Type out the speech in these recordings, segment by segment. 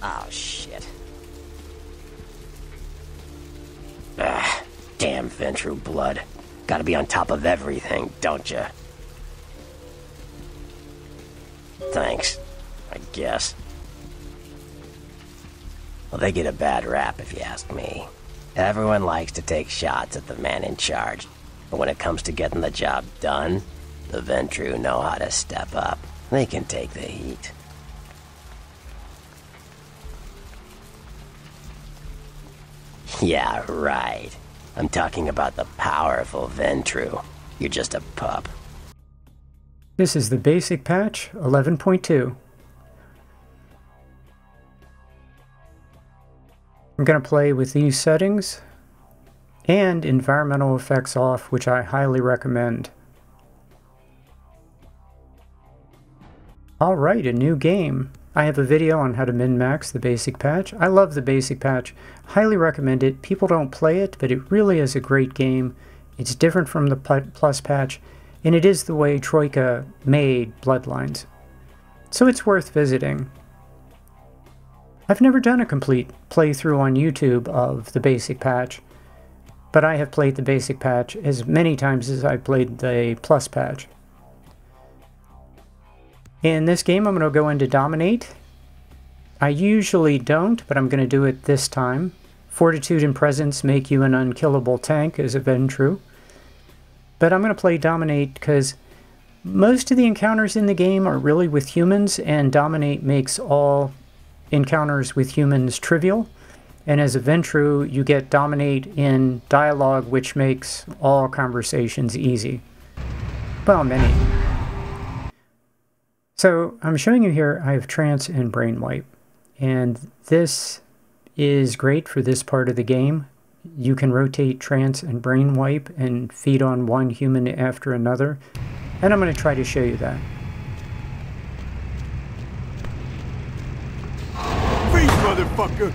Oh, shit. Ah, damn Ventrue blood. Gotta be on top of everything, don't ya? Thanks, I guess. Well, they get a bad rap if you ask me. Everyone likes to take shots at the man in charge, but when it comes to getting the job done, the Ventrue know how to step up. They can take the heat. Yeah, right. I'm talking about the powerful Ventrue. You're just a pup. This is the basic patch 11.2. I'm going to play with these settings and environmental effects off, which I highly recommend. Alright, a new game. I have a video on how to min-max the basic patch. I love the basic patch. Highly recommend it. People don't play it, but it really is a great game. It's different from the plus patch, and it is the way Troika made Bloodlines. So it's worth visiting. I've never done a complete playthrough on YouTube of the basic patch, but I have played the basic patch as many times as I've played the plus patch. In this game, I'm going to go into Dominate. I usually don't, but I'm going to do it this time. Fortitude and Presence make you an unkillable tank as a Ventrue. But I'm going to play Dominate because most of the encounters in the game are really with humans, and Dominate makes all encounters with humans trivial. And as a Ventrue, you get Dominate in dialogue, which makes all conversations easy. Well, many. So I'm showing you here, I have Trance and Brain Wipe. And this is great for this part of the game. You can rotate Trance and Brain Wipe and feed on one human after another. And I'm going to try to show you that. Freeze, motherfucker!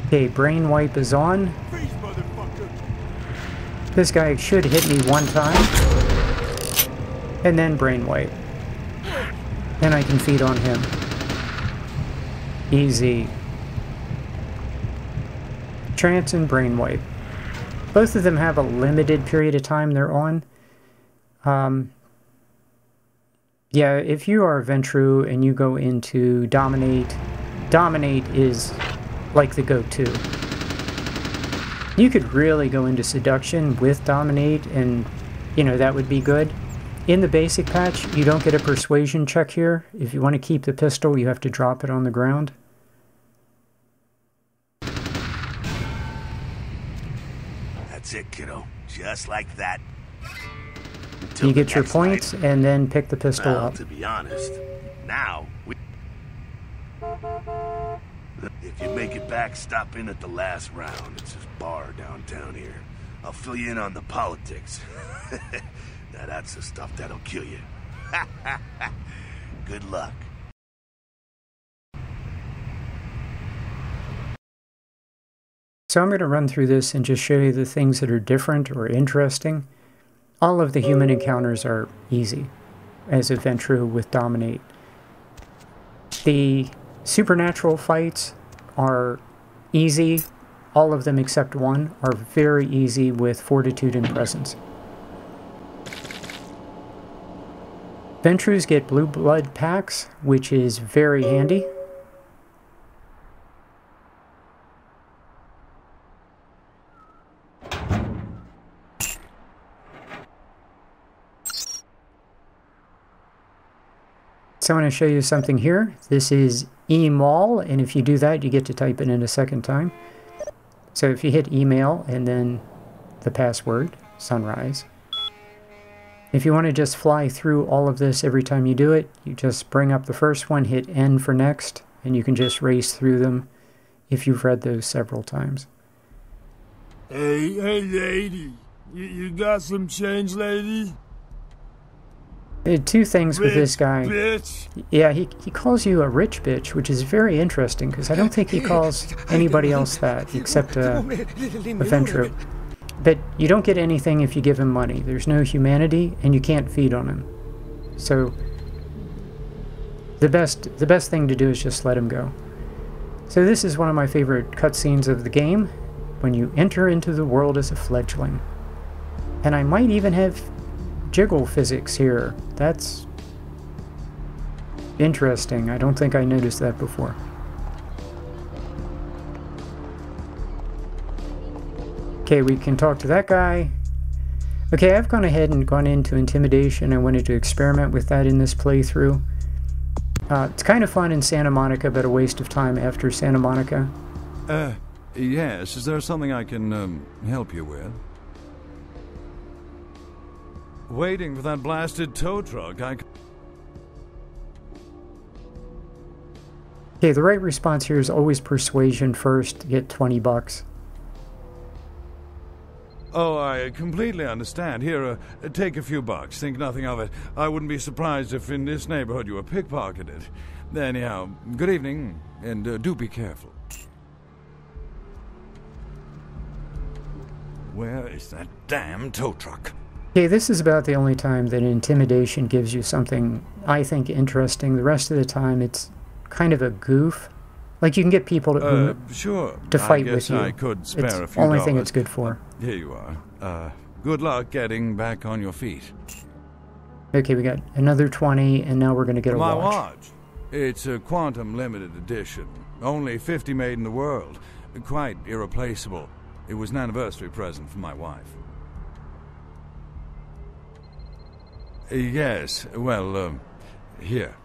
Okay, Brain Wipe is on. Freeze, motherfucker! This guy should hit me one time. And then Brain Wipe. And I can feed on him. Easy. Trance and Brain Wipe. Both of them have a limited period of time they're on. Yeah, if you are a Ventrue and you go into Dominate, Dominate is like the go-to. You could really go into Seduction with Dominate and, you know, that would be good. In the basic patch, you don't get a persuasion check here. If you want to keep the pistol, you have to drop it on the ground. That's it, kiddo. Just like that. You get your points and then pick the pistol Well, up. to be honest, now if you make it back, stop in at the last round. It's this bar downtown here. I'll fill you in on the politics. Now that's the stuff that'll kill you. Good luck. So I'm going to run through this and just show you the things that are different or interesting. All of the human encounters are easy as a Ventrue with Dominate. The supernatural fights are easy. All of them except one are very easy with Fortitude and Presence. Ventrues get blue blood packs, which is very handy. So I'm going to show you something here. This is email, and if you do that, you get to type it in a second time. So if you hit email and then the password, sunrise. If you want to just fly through all of this every time you do it, you just bring up the first one, hit N for next, and you can just race through them if you've read those several times. Hey, lady. You got some change, lady? Two things with this guy. Bitch. Yeah, he calls you a rich bitch, which is very interesting, because I don't think he calls anybody else that, except a Ventrue. But you don't get anything if you give him money. There's no humanity, and you can't feed on him. So the best thing to do is just let him go. So this is one of my favorite cutscenes of the game, when you enter into the world as a fledgling. And I might even have jiggle physics here. That's interesting. I don't think I noticed that before. Okay, we can talk to that guy. Okay, I've gone ahead and gone into intimidation. I wanted to experiment with that in this playthrough. It's kind of fun in Santa Monica, but a waste of time after Santa Monica. Yes. Is there something I can help you with? Waiting for that blasted tow truck. Okay, the right response here is always persuasion first. Get 20 bucks. Oh, I completely understand. Here, take a few bucks. Think nothing of it. I wouldn't be surprised if in this neighborhood you were pickpocketed. Anyhow, good evening, and do be careful. Where is that damn tow truck? Okay, this is about the only time that intimidation gives you something, I think, interesting. The rest of the time, it's kind of a goof. Like, you can get people to, sure. to fight with you. I could spare a it's few the only dollars. thing it's good for. Here you are. Good luck getting back on your feet. Okay, we got another 20, and now we're going to get a My watch. watch. It's a quantum limited edition. Only 50 made in the world. Quite irreplaceable. It was an anniversary present from my wife. Yes, well, here.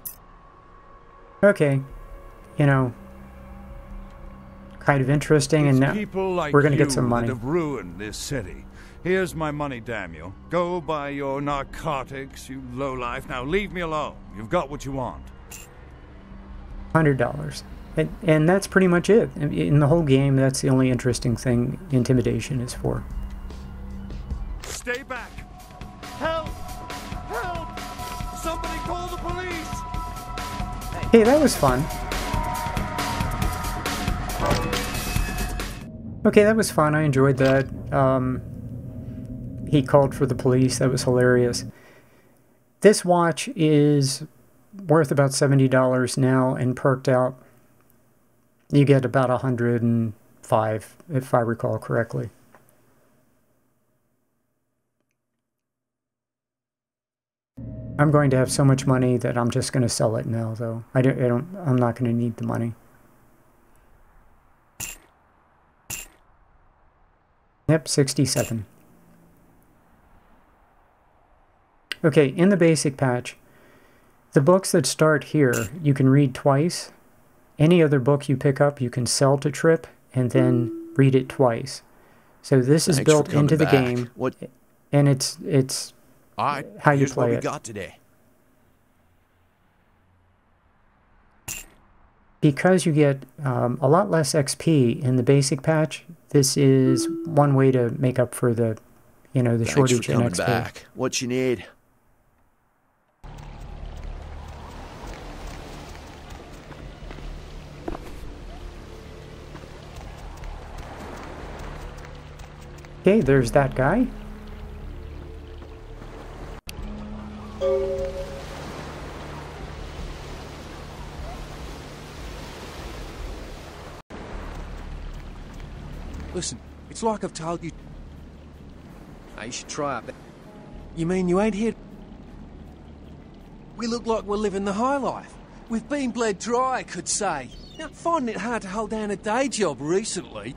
Okay, you know, kind of interesting, and now people like we're going to get some money. That have ruined this city. Here's my money, damn you. Go buy your narcotics, you lowlife. Now leave me alone. You've got what you want. $100. And that's pretty much it. In the whole game, that's the only interesting thing intimidation is for. Stay back! Help! Help! Somebody call the police! Hey, that was fun. Okay, that was fun. I enjoyed that. He called for the police. That was hilarious. This watch is worth about $70 now, and perked out, you get about 105, if I recall correctly. I'm going to have so much money that I'm just going to sell it now, though. I'm not going to need the money. Yep, 67. Okay, in the basic patch, the books that start here, you can read twice. Any other book you pick up, you can sell to Trip and then read it twice. So this is built into the game, and it's how you play it. Got today. Because you get a lot less XP in the basic patch, this is one way to make up for the, the shortage in XP. Back. What you need? Okay, there's that guy. Listen, it's like I've told you. You should try it. You mean you ain't here? We look like we're living the high life. We've been bled dry, I could say. Now, finding it hard to hold down a day job recently.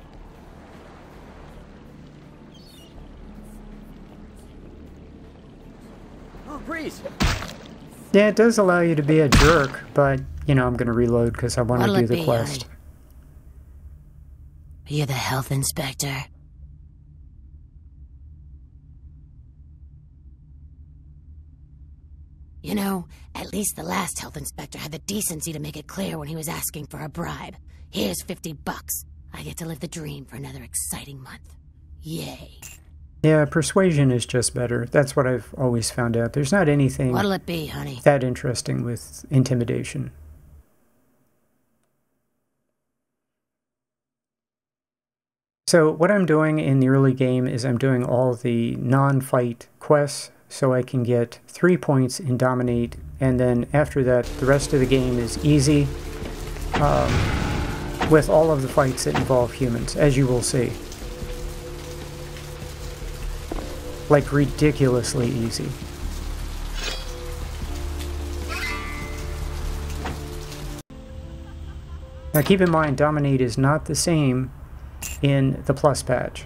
Oh, Breeze. Yeah, it does allow you to be a jerk, but, I'm going to reload because I want to do the quest. You're the health inspector. At least the last health inspector had the decency to make it clear when he was asking for a bribe. Here's 50 bucks. I get to live the dream for another exciting month. Yay. Yeah, persuasion is just better. That's what I've always found out. There's not anything What'll it be, honey? that interesting with intimidation. So what I'm doing in the early game is I'm doing all the non-fight quests so I can get 3 points in Dominate, and then after that the rest of the game is easy with all of the fights that involve humans, as you will see. Like ridiculously easy. Now keep in mind, Dominate is not the same in the Plus patch.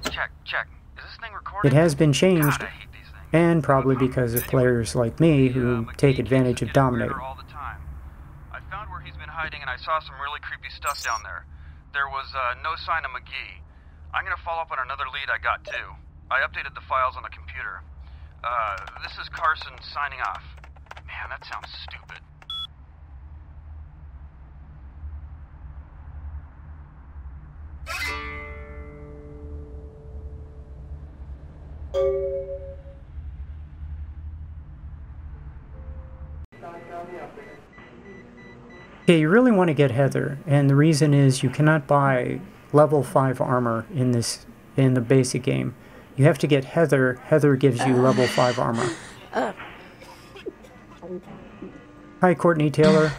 Check. Is this thing recording? It has been changed, God, I hate these things. and probably because of players like me who take advantage of Dominate. All the time. I found where he's been hiding and I saw some really creepy stuff down there. There was no sign of McGee. I'm gonna follow up on another lead I got too. I updated the files on the computer. This is Carson signing off. Man, that sounds stupid. Okay, you really want to get Heather, and the reason is you cannot buy level 5 armor in the basic game. You have to get Heather. Heather gives you level 5 armor. Hi, Courtney Taylor.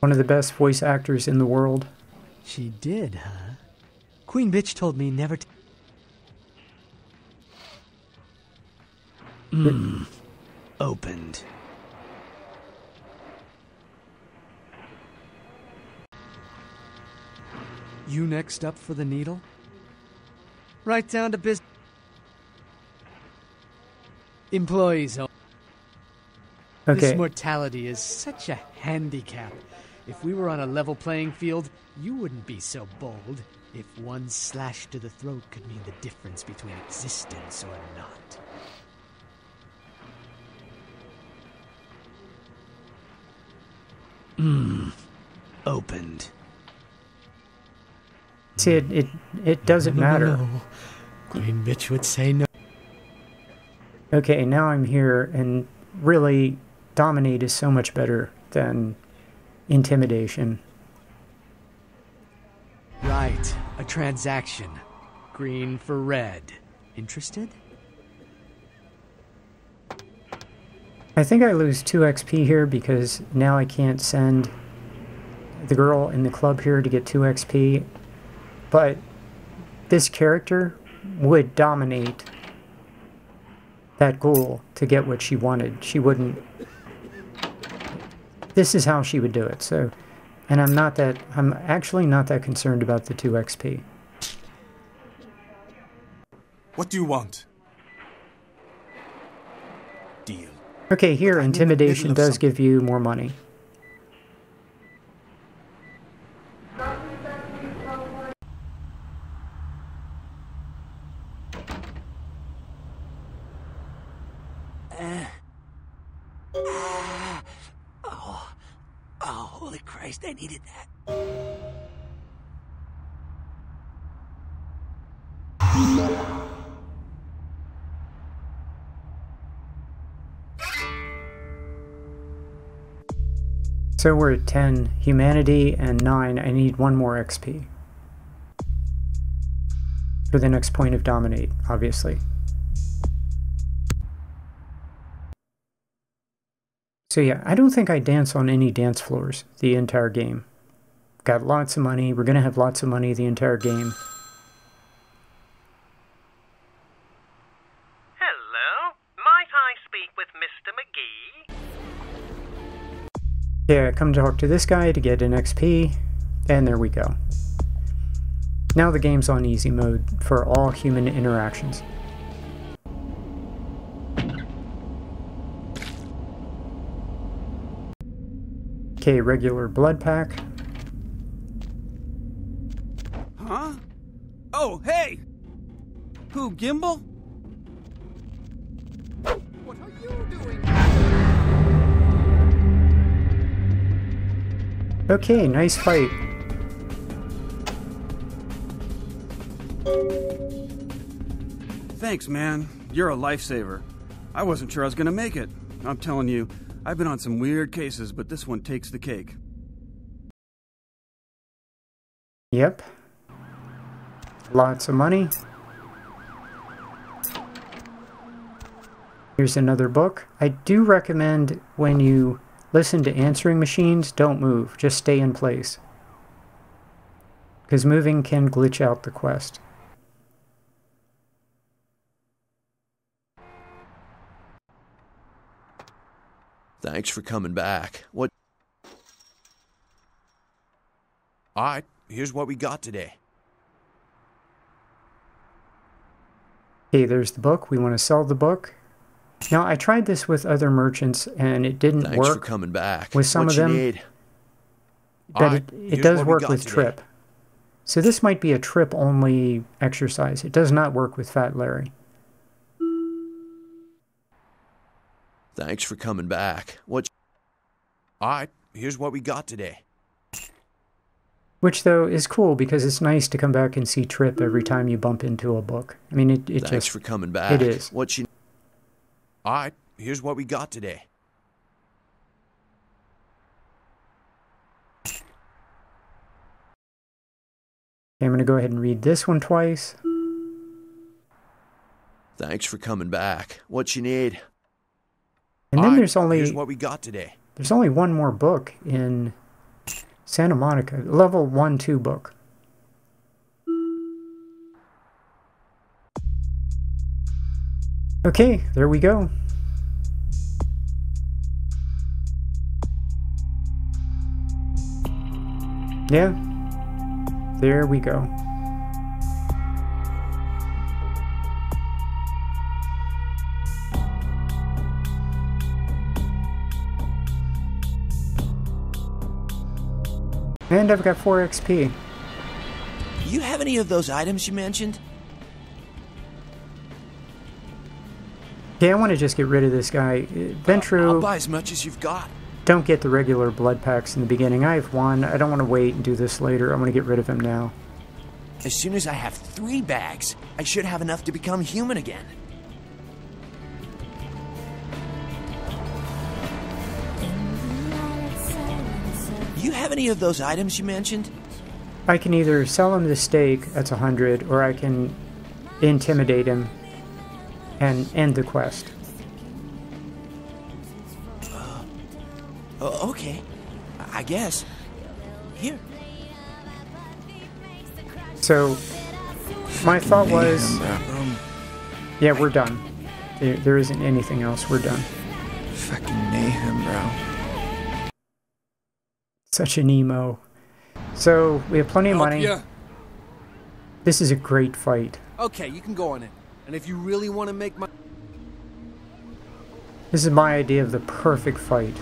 One of the best voice actors in the world. She did, huh? Queen Bitch told me never to... Opened. You next up for the needle? Right down to business. Employees. Okay. This mortality is such a handicap. If we were on a level playing field, you wouldn't be so bold. If one slash to the throat could mean the difference between existence or not. Opened. See, it doesn't matter. No. Queen Bitch would say no. Okay, now I'm here, and really, Dominate is so much better than Intimidation. Right, a transaction. Green for red. Interested? I think I lose 2 XP here because now I can't send the girl in the club here to get 2 XP. But this character would dominate that ghoul to get what she wanted. She wouldn't... This is how she would do it, so... And I'm actually not that concerned about the 2 XP. What do you want? Deal. Okay, here, Intimidation does give you more money. Oh, holy Christ, I needed that. So we're at 10 humanity and 9. I need 1 more XP for the next point of Dominate, obviously. So yeah, I don't think I dance on any dance floors the entire game. Got lots of money. We're going to have lots of money the entire game. Hello? Might I speak with Mr. McGee? Yeah, come talk to this guy to get an XP, and there we go. Now the game's on easy mode for all human interactions. Okay, regular blood pack. Huh? Oh, hey! Who, Gimbal? What are you doing? Okay, nice fight. Thanks, man. You're a lifesaver. I wasn't sure I was gonna make it. I'm telling you, I've been on some weird cases, but this one takes the cake. Yep. Lots of money. Here's another book. I do recommend when you listen to answering machines, don't move. Just stay in place. Because moving can glitch out the quest. Thanks for coming back. What? Alright, here's what we got today. Okay, there's the book. We want to sell the book. Now, I tried this with other merchants, and it didn't work. Thanks for coming back. With some what of them, need? but Alright, it does work with today. Trip. So this might be a Trip-only exercise. It does not work with Fat Larry. Thanks for coming back. What? Alright, here's what we got today. Which, though, is cool because it's nice to come back and see Trip every time you bump into a book. I mean, it Thanks just... for coming back. It is. What you... Alright, here's what we got today. Okay, I'm going to go ahead and read this one twice. Thanks for coming back. What you need? And then Alright, there's only... Here's what we got today. There's only one more book in Santa Monica. Level 1-2 book. Okay, there we go. Yeah, there we go. And I've got 4 XP. You have any of those items you mentioned? Okay, I want to just get rid of this guy. Ventrue, I'll buy as much as you've got. don't get the regular blood packs in the beginning. I have 1. I don't want to wait and do this later. I want to get rid of him now. As soon as I have 3 bags, I should have enough to become human again. You have any of those items you mentioned? I can either sell him the steak, that's 100, or I can intimidate him and end the quest. Okay, I guess. Here. So, my thought was... Yeah, we're done. There isn't anything else. We're done. Fucking mayhem, bro. Such an emo. So, we have plenty of money. Yeah. This is a great fight. Okay, you can go on it. And if you really want to make my... This is my idea of the perfect fight.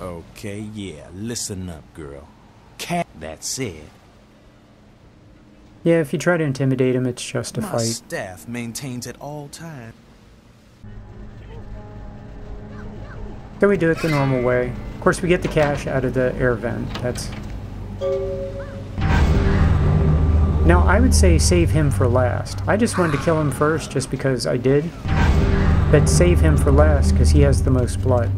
Okay, yeah, listen up, girl. Cat, that's it. Yeah, if you try to intimidate him, it's just a My fight. staff maintains at all times. So we do it the normal way. Of course, we get the cash out of the air vent. That's... Now, I would say save him for last. I just wanted to kill him first just because I did. But save him for last because he has the most blood.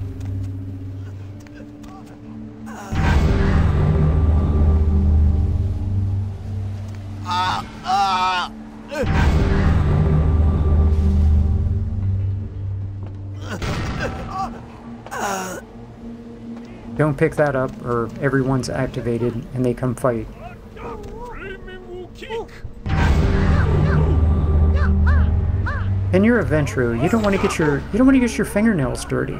Don't pick that up or everyone's activated and they come fight. And you're a Ventrue. You don't want to get your fingernails dirty.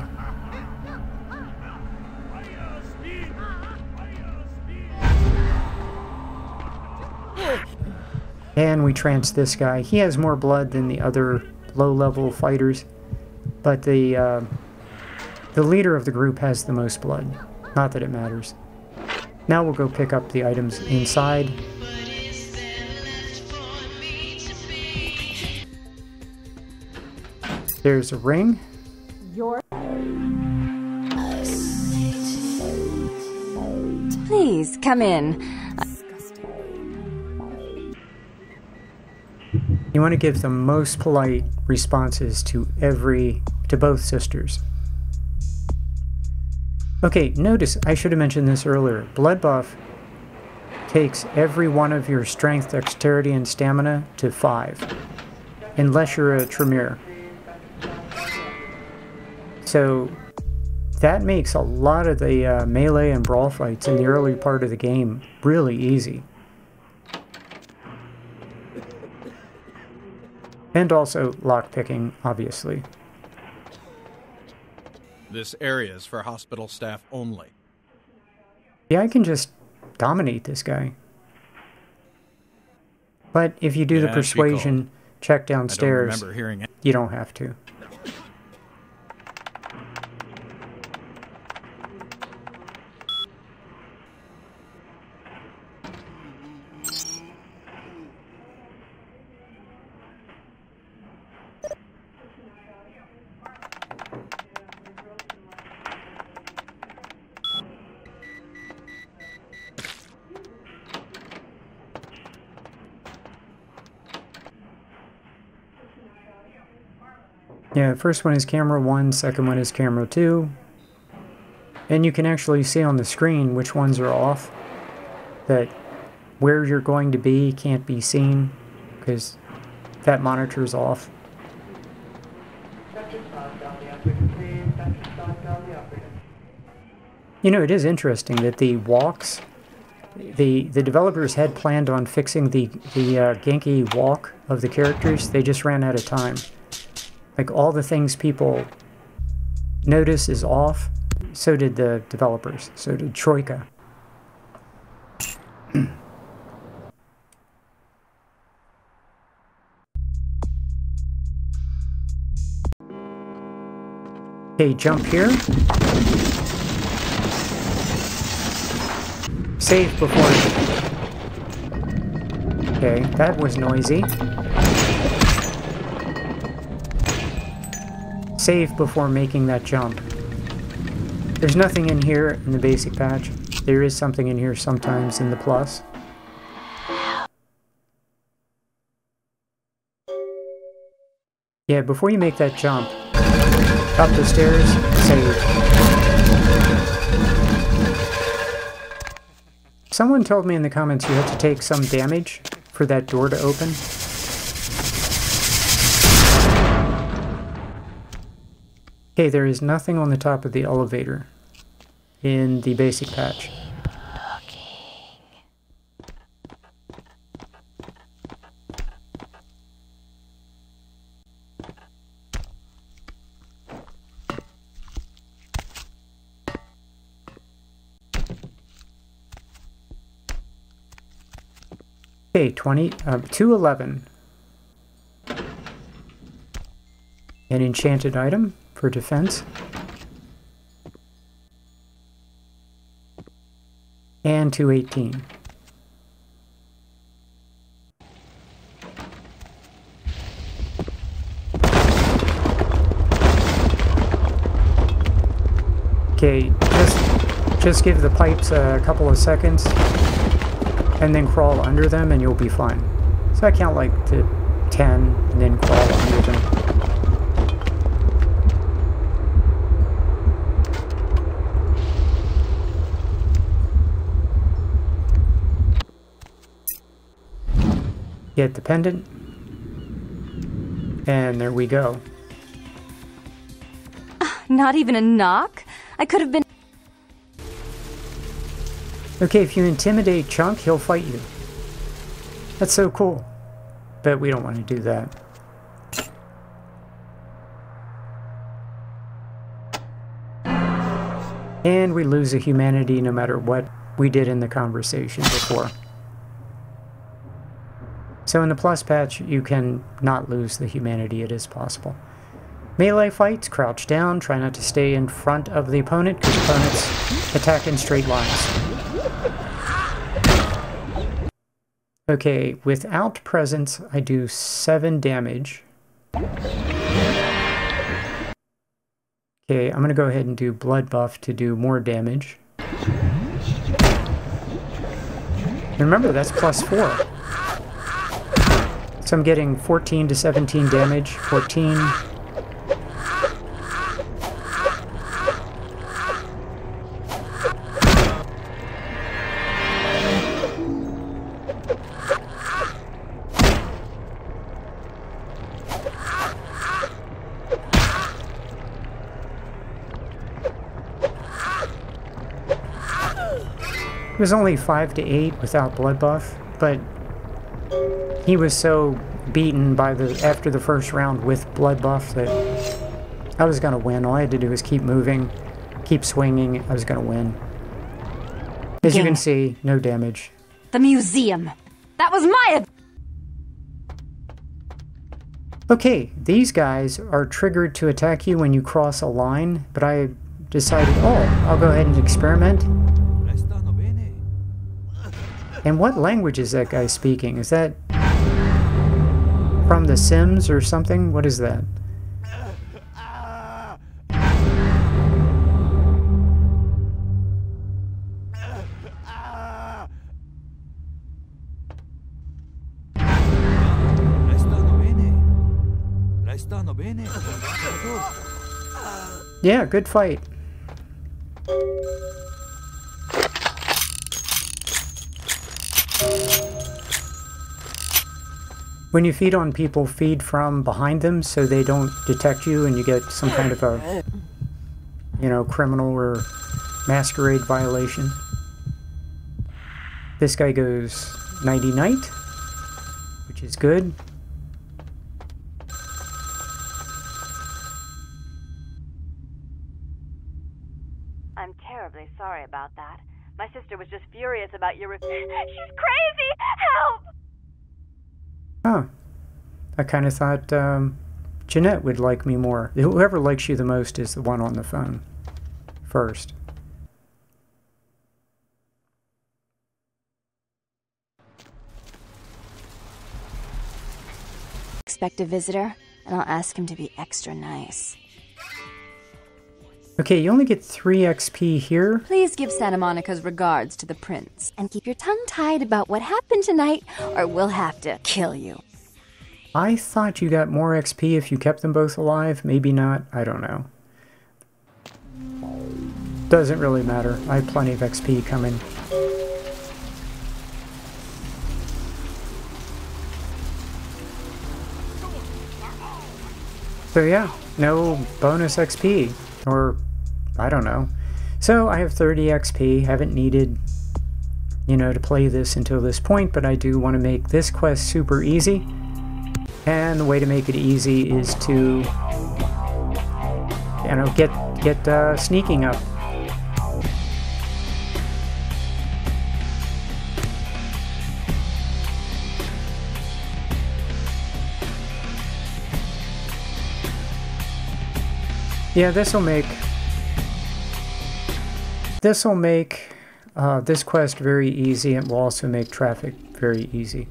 And we trance this guy. He has more blood than the other low-level fighters, but the leader of the group has the most blood. Not that it matters. Now we'll go pick up the items inside. There's a ring. Please, come in. You want to give the most polite responses to both sisters. Okay, notice, I should have mentioned this earlier. Blood buff takes every one of your strength, dexterity, and stamina to 5. Unless you're a Tremere. So that makes a lot of the melee and brawl fights in the early part of the game really easy. And also lockpicking, obviously. This area is for hospital staff only. Yeah, I can just dominate this guy. But if you do the persuasion check downstairs, I don't remember hearing it. You don't have to. Yeah, first one is camera 1, second one is camera 2. And you can actually see on the screen which ones are off. That where you're going to be can't be seen because that monitor's off. You know, it is interesting that the walks, the developers had planned on fixing the Genki walk of the characters. They just ran out of time. Like, all the things people notice is off. So did the developers. So did Troika. Okay, jump here. Save before... Okay, that was noisy. Save before making that jump. There's nothing in here in the basic patch. There is something in here sometimes in the plus. Yeah, before you make that jump, up the stairs, save. Someone told me in the comments you had to take some damage for that door to open. Okay, there is nothing on the top of the elevator in the basic patch. Okay, 211. An enchanted item for defense. And 218. Okay, just give the pipes a couple of seconds and then crawl under them and you'll be fine. So I count like to 10 and then crawl under them. Get the pendant. And there we go. Not even a knock? I could have been... Okay, if you intimidate Chunk, he'll fight you. That's so cool. But we don't want to do that. And we lose a humanity no matter what we did in the conversation before. So in the plus patch, you can not lose the humanity. It is possible. Melee fights, crouch down, try not to stay in front of the opponent, because opponents attack in straight lines. Okay, without presence, I do 7 damage. Okay, I'm going to go ahead and do blood buff to do more damage. And remember, that's plus 4. So I'm getting 14 to 17 damage, 14. was only 5 to 8 without blood buff, but he was so beaten by after the first round with blood buff that I was gonna win. All I had to do was keep moving, keep swinging. I was gonna win. As you can see, no damage. The museum. That was my... Okay, these guys are triggered to attack you when you cross a line, but I decided, oh, I'll go ahead and experiment. And what language is that guy speaking? Is that from The Sims or something? What is that? Yeah, good fight. When you feed on people, feed from behind them so they don't detect you and you get some kind of a, you know, criminal or masquerade violation. This guy goes nighty-night, which is good. I'm terribly sorry about that. My sister was just furious about your She's crazy! Help! Huh. I kind of thought Jeanette would like me more. Whoever likes you the most is the one on the phone first. Expect a visitor, and I'll ask him to be extra nice. Okay, you only get 3 XP here. Please give Santa Monica's regards to the prince, and keep your tongue tied about what happened tonight, or we'll have to kill you. I thought you got more XP if you kept them both alive. Maybe not. I don't know. Doesn't really matter. I have plenty of XP coming. So yeah, no bonus XP. Or, I don't know. So I have 30 XP. Haven't needed, you know, to play this until this point, but I do want to make this quest super easy. And the way to make it easy is to, you know, get sneaking up. Yeah, this will make this quest very easy, and will also make traffic very easy.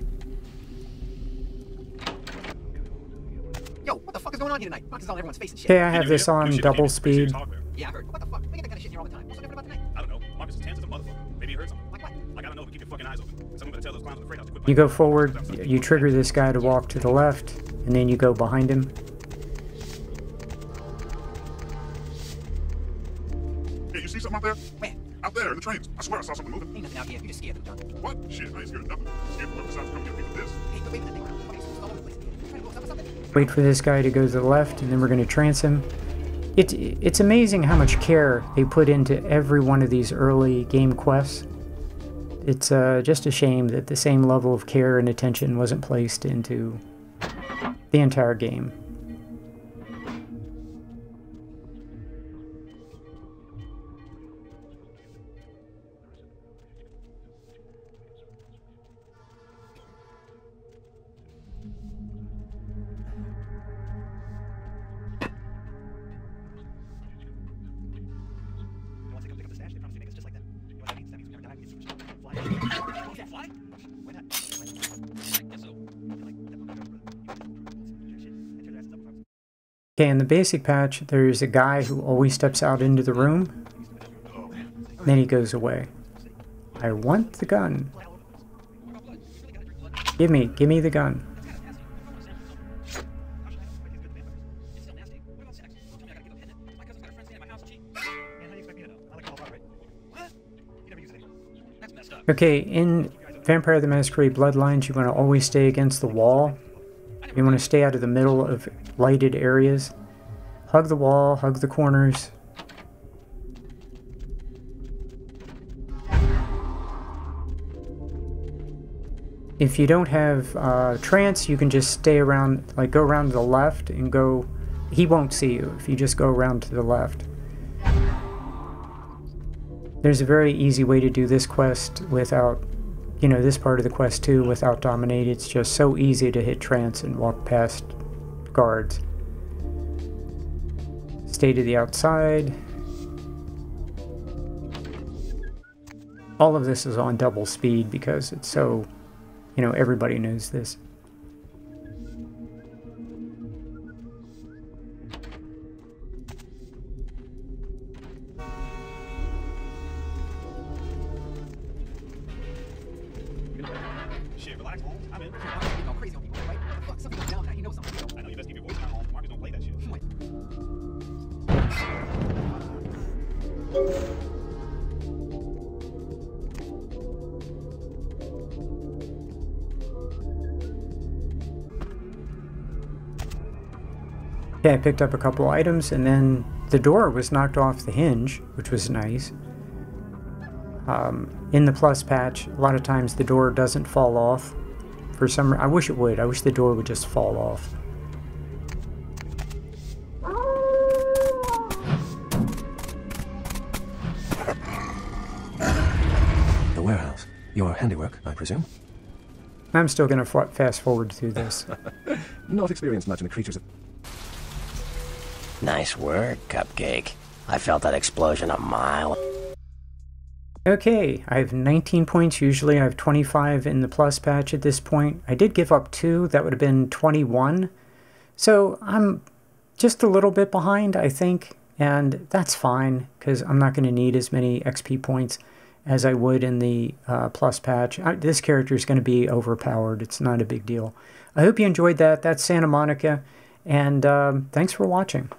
Yo, what the fuck is going on here tonight? Fox is on everyone's face and shit. Okay, I have this on double speed. Yeah, I heard. What the fuck? We get that kind of shit here all the time. What's so different about tonight? I don't know. Marcus is tense as a motherfucker. Maybe he heard something. Like what? Like, I don't know, but keep your fucking eyes open. Someone better tell those clowns on the freight house to quit. You go forward, you trigger this guy to walk to the left, and then you go behind him. Hey, you see something out there? Where? Out there in the trains. I swear I saw something moving. Ain't nothing out here. You just scared of the dark. What? Shit, I ain't scared of nothing. Scared of what besides coming to people this. Hey, wait a minute. Okay, so it's all over the place. You trying to blow up or something? Wait for this guy to go to the left, and then we're going to trance him. It's amazing how much care they put into every one of these early game quests. It's just a shame that the same level of care and attention wasn't placed into the entire game. Okay, in the basic patch, there's a guy who always steps out into the room, then he goes away. I want the gun. Give me the gun. Okay, in Vampire the Masquerade Bloodlines, you want to always stay against the wall. You want to stay out of the middle of lighted areas. Hug the wall, hug the corners. If you don't have trance, you can just stay around, like go around to the left and go. He won't see you if you just go around to the left. There's a very easy way to do this quest without, you know, this part of the quest too, without dominate. It's just so easy to hit trance and walk past guards. Stay to the outside. All of this is on double speed because it's so, you know, everybody knows this. Shit, relax, Holmes. I'm in. You go crazy on people, right? What the fuck? Something's down there. You know something. I know you best keep your voice down, Holmes. Marcus don't play that shit. What? Okay, I picked up a couple items, and then the door was knocked off the hinge, which was nice. In the plus patch, a lot of times the door doesn't fall off. For some reason, I wish it would. I wish the door would just fall off. The warehouse. Your handiwork, I presume? I'm still going to fast forward through this. Not experienced much in the creatures of... Nice work, Cupcake. I felt that explosion a mile. Okay, I have 19 points. Usually I have 25 in the plus patch at this point. I did give up 2. That would have been 21. So I'm just a little bit behind, I think. And that's fine, because I'm not going to need as many XP points as I would in the plus patch. This character is going to be overpowered. It's not a big deal. I hope you enjoyed that. That's Santa Monica. And thanks for watching.